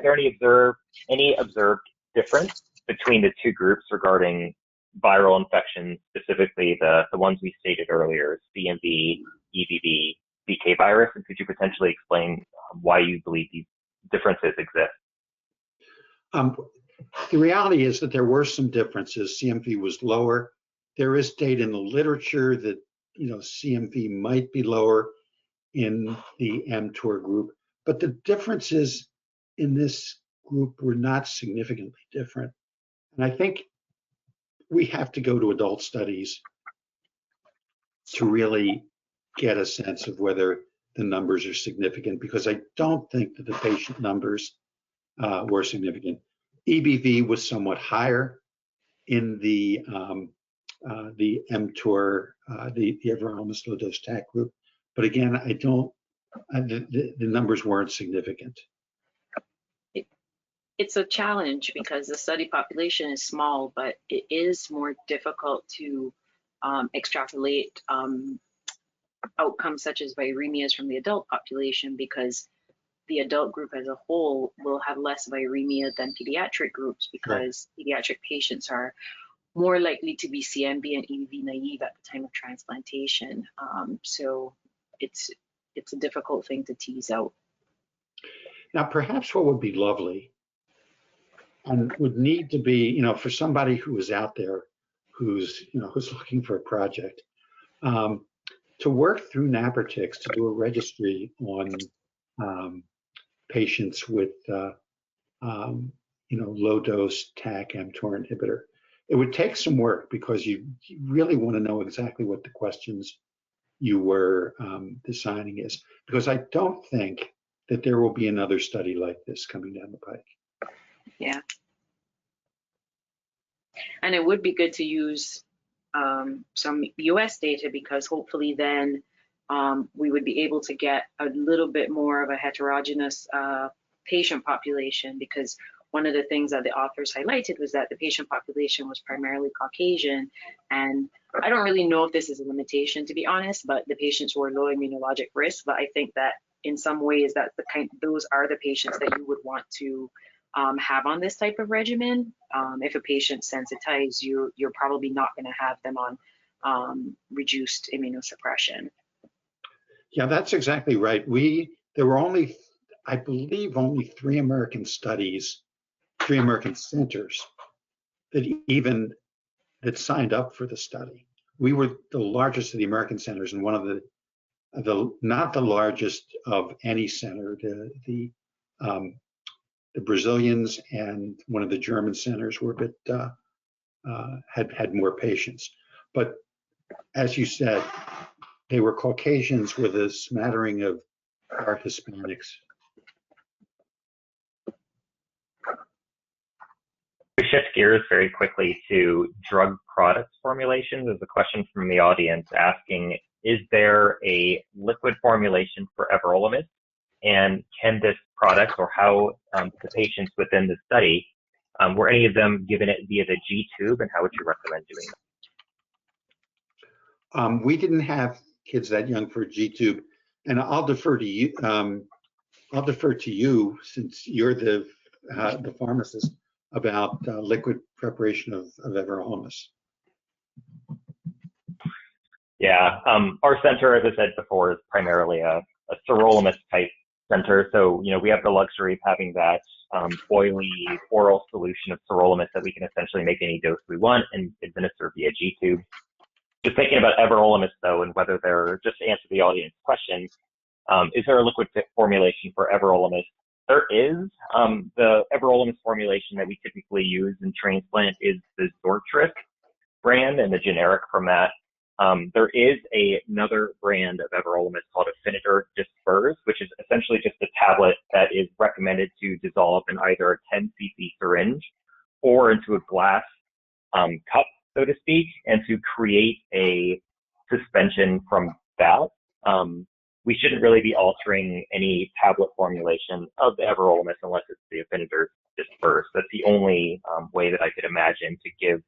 there any observed difference between the two groups regarding viral infections, specifically the ones we stated earlier, CMV, EBV, BK virus? And could you potentially explain why you believe these differences exist?
The reality is that there were some differences. CMV was lower. There is data in the literature that CMV might be lower in the mTOR group, but the differences in this group were not significantly different. And I think we have to go to adult studies to really get a sense of whether the numbers are significant, because I don't think that the patient numbers were significant. EBV was somewhat higher in the mTOR, the everolimus low dose TAC group, but again, the numbers weren't significant.
It's a challenge because the study population is small, but it is more difficult to extrapolate outcomes such as viremias from the adult population, because the adult group as a whole will have less viremia than pediatric groups, because pediatric patients are more likely to be CMV and EBV naive at the time of transplantation. So it's a difficult thing to tease out.
Now, perhaps what would be lovely and would need to be, for somebody who is out there who's looking for a project, to work through Naprotix to do a registry on patients with low dose TAC mTOR inhibitor. It would take some work because you really want to know exactly what the questions you were designing is, because I don't think that there will be another study like this coming down the pike.
Yeah. And it would be good to use some US data, because hopefully then we would be able to get a little bit more of a heterogeneous patient population, because one of the things that the authors highlighted was that the patient population was primarily Caucasian. And I don't really know if this is a limitation, to be honest, but the patients were low immunologic risk. But I think that in some ways that those are the patients that you would want to have on this type of regimen. If a patient's sensitized, you're probably not going to have them on reduced immunosuppression.
Yeah, that's exactly right. There were only, I believe, only 3 American studies, 3 American centers that signed up for the study. We were the largest of the American centers, and one of the not the largest of any center. The Brazilians and one of the German centers were a bit had more patients, but as you said, they were Caucasians with a smattering of dark Hispanics.
We shift gears very quickly to drug product formulations. There's a question from the audience asking, is there a liquid formulation for everolimus? And can this product, or how the patients within the study, were any of them given it via the G-tube, and how would you recommend doing that?
We didn't have kids that young for G-tube, and I'll defer to you. I'll defer to you, since you're the pharmacist, about liquid preparation of everolimus.
Yeah, our center, as I said before, is primarily a sirolimus type center. So, we have the luxury of having that oily oral solution of sirolimus that we can essentially make any dose we want and administer via G-tube. Just thinking about everolimus, though, and whether just to answer the audience question, is there a liquid formulation for everolimus? There is. The everolimus formulation that we typically use in transplant is the Zortress brand, and the generic from that. There is another brand of everolimus called Afinitor Disperse, which is essentially just a tablet that is recommended to dissolve in either a 10 cc syringe or into a glass cup, so to speak, and to create a suspension from that. We shouldn't really be altering any tablet formulation of the everolimus unless it's the Afinitor Disperse. That's the only way that I could imagine to give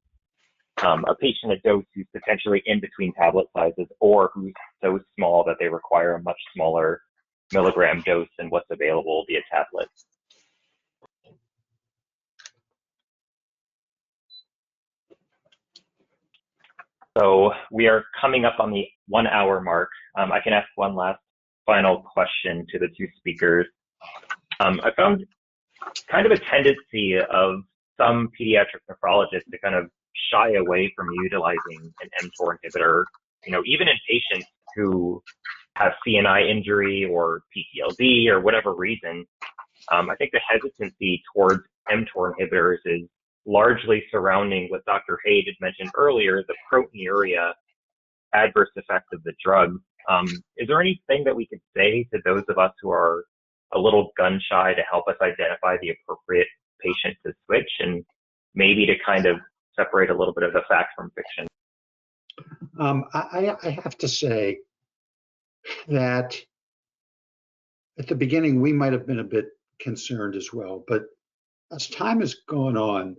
a patient a dose who's potentially in between tablet sizes, or who's so small that they require a much smaller milligram dose than what's available via tablet. So we are coming up on the 1 hour mark. I can ask one last final question to the two speakers. I found kind of a tendency of some pediatric nephrologists to kind of shy away from utilizing an mTOR inhibitor, even in patients who have CNI injury or PTLD or whatever reason. I think the hesitancy towards mTOR inhibitors is largely surrounding what Dr. Hayde had mentioned earlier, the proteinuria adverse effect of the drug. Is there anything that we could say to those of us who are a little gun shy to help us identify the appropriate patient to switch, and maybe to kind of separate a little bit of the fact from fiction?
I have to say that at the beginning we might have been a bit concerned as well, but as time has gone on,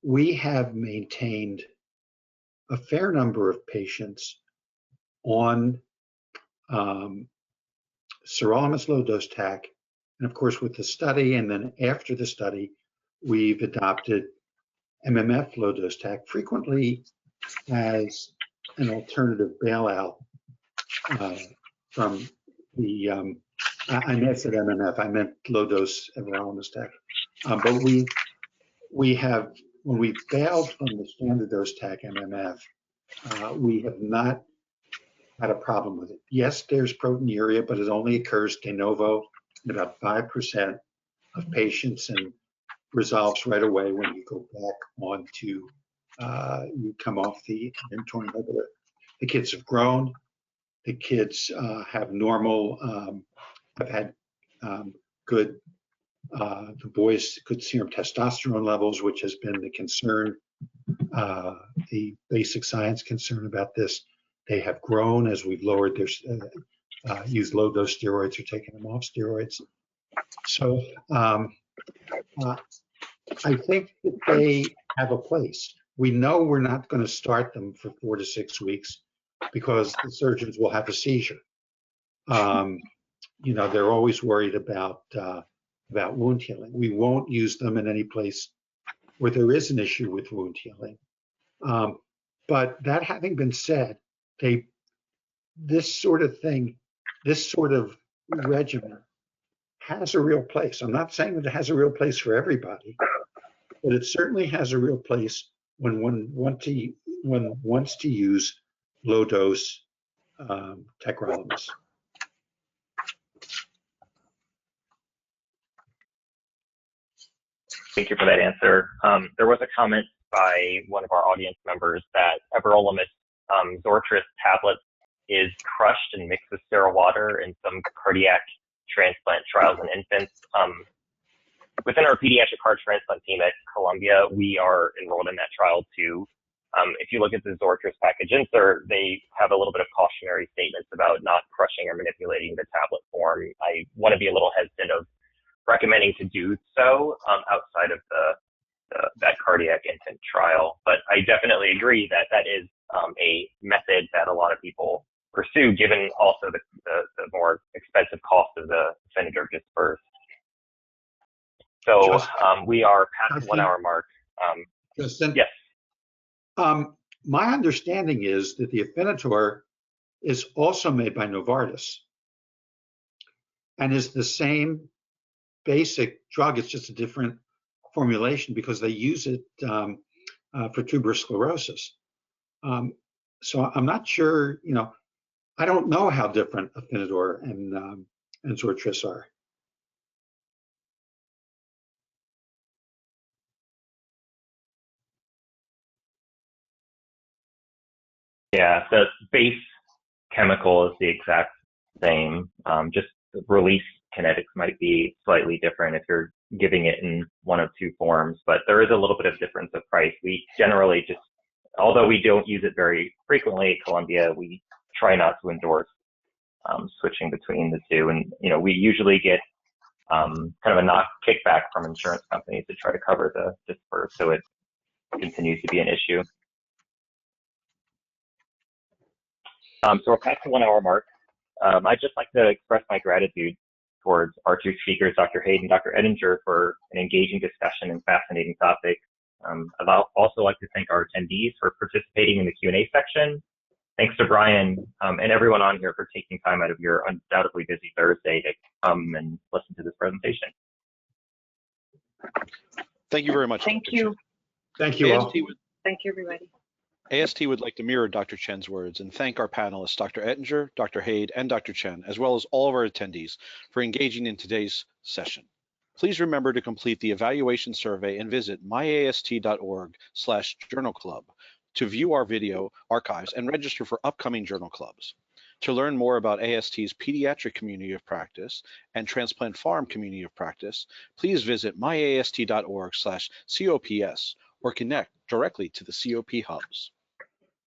we have maintained a fair number of patients on sirolimus low dose TAC, and of course with the study, and then after the study, we've adopted MMF low dose TAC frequently as an alternative bailout from the, I said MMF, I meant low dose everolimus TAC. But we have, when we bailed from the standard dose TAC MMF, we have not had a problem with it. Yes, there's proteinuria, but it only occurs de novo in about 5% of patients and resolves right away when you go back onto, you come off the mTOR inhibitor. The kids have grown. The kids have normal, have had good, the boys, good serum testosterone levels, which has been the concern, the basic science concern about this. They have grown as we've lowered their, used low dose steroids or taken them off steroids. So I think that they have a place. We know we're not going to start them for 4 to 6 weeks because the surgeons will have a seizure. You know, they're always worried about wound healing. We won't use them in any place where there is an issue with wound healing. But that having been said, this sort of thing, this sort of regimen has a real place. I'm not saying that it has a real place for everybody, but it certainly has a real place when one wants to use low dose tacrolimus.
Thank you for that answer. There was a comment by one of our audience members that everolimus Zortris tablet is crushed and mixed with sterile water in some cardiac transplant trials in infants. Within our pediatric heart transplant team at Columbia, we are enrolled in that trial too. If you look at the Zortris package insert, they have a little bit of cautionary statements about not crushing or manipulating the tablet form. I want to be a little hesitant of recommending to do so outside of that cardiac infant trial. But I definitely agree that that is a method that a lot of people pursue, given also the more expensive cost of the Affinitor disperse. So we are past the 1 hour mark.
Justin?
Yes.
My understanding is that the Affinitor is also made by Novartis and is the same basic drug. It's just a different formulation because they use it for tuberous sclerosis. So I'm not sure, you know, I don't know how different Affinitor and Zortris are.
Yeah, the base chemical is the exact same. Just the release kinetics might be slightly different if you're giving it in one of two forms, but there is a little bit of difference of price. We generally just, although we don't use it very frequently at Columbia, we try not to endorse switching between the two. And, you know, we usually get kind of a kickback from insurance companies to try to cover the disperse, so it continues to be an issue. So we're past the 1 hour mark. I'd just like to express my gratitude towards our two speakers, Dr. Hayde and Dr. Ettenger, for an engaging discussion and fascinating topic. I'd also like to thank our attendees for participating in the Q&A section. Thanks to Brian and everyone on here for taking time out of your undoubtedly busy Thursday to come and listen to this presentation.
Thank you very much.
Thank
Dr.
you.
Chen.
Thank you all.
Thank you, everybody.
AST would like to mirror Dr. Chen's words and thank our panelists, Dr. Ettenger, Dr. Hayde, and Dr. Chen, as well as all of our attendees for engaging in today's session. Please remember to complete the evaluation survey and visit myast.org/journal club to view our video archives and register for upcoming journal clubs. To learn more about AST's Pediatric Community of Practice and TxPharm Community of Practice, please visit myast.org/COPS or connect directly to the COP hubs.